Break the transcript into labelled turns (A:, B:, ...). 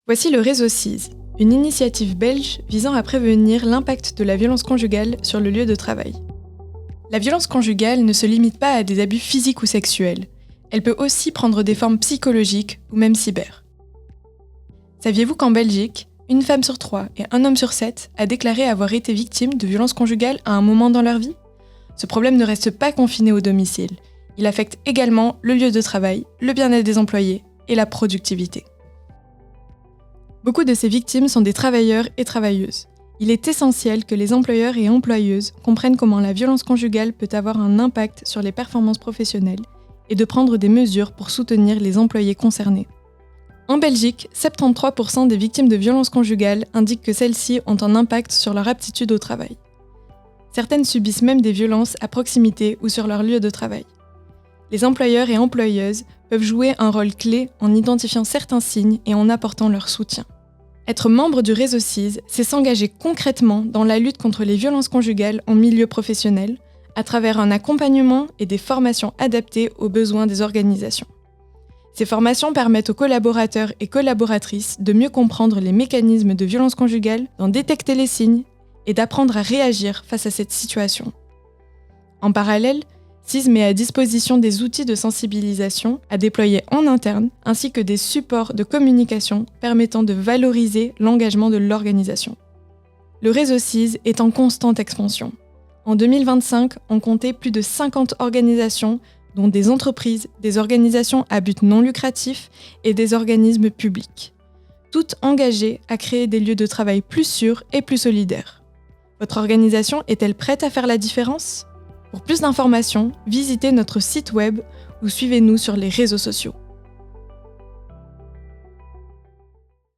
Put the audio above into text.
A: Voici le réseau CISE, une initiative belge visant à prévenir l'impact de la violence conjugale sur le lieu de travail. La violence conjugale ne se limite pas à des abus physiques ou sexuels. Elle peut aussi prendre des formes psychologiques ou même cyber. Saviez-vous qu'en Belgique, une femme sur 3 et un homme sur 7 a déclaré avoir été victime de violences conjugales à un moment dans leur vie ? Ce problème ne reste pas confiné au domicile. Il affecte également le lieu de travail, le bien-être des employés et la productivité. Beaucoup de ces victimes sont des travailleurs et travailleuses. Il est essentiel que les employeurs et employeuses comprennent comment la violence conjugale peut avoir un impact sur les performances professionnelles et de prendre des mesures pour soutenir les employés concernés. En Belgique, 73% des victimes de violences conjugales indiquent que celles-ci ont un impact sur leur aptitude au travail. Certaines subissent même des violences à proximité ou sur leur lieu de travail. Les employeurs et employeuses peuvent jouer un rôle clé en identifiant certains signes et en apportant leur soutien. Être membre du réseau CISE, c'est s'engager concrètement dans la lutte contre les violences conjugales en milieu professionnel, à travers un accompagnement et des formations adaptées aux besoins des organisations. Ces formations permettent aux collaborateurs et collaboratrices de mieux comprendre les mécanismes de violence conjugale, d'en détecter les signes et d'apprendre à réagir face à cette situation. En parallèle, CISE met à disposition des outils de sensibilisation à déployer en interne, ainsi que des supports de communication permettant de valoriser l'engagement de l'organisation. Le réseau CISE est en constante expansion. En 2025, on comptait plus de 50 organisations, dont des entreprises, des organisations à but non lucratif et des organismes publics. Toutes engagées à créer des lieux de travail plus sûrs et plus solidaires. Votre organisation est-elle prête à faire la différence ? Pour plus d'informations, visitez notre site web ou suivez-nous sur les réseaux sociaux.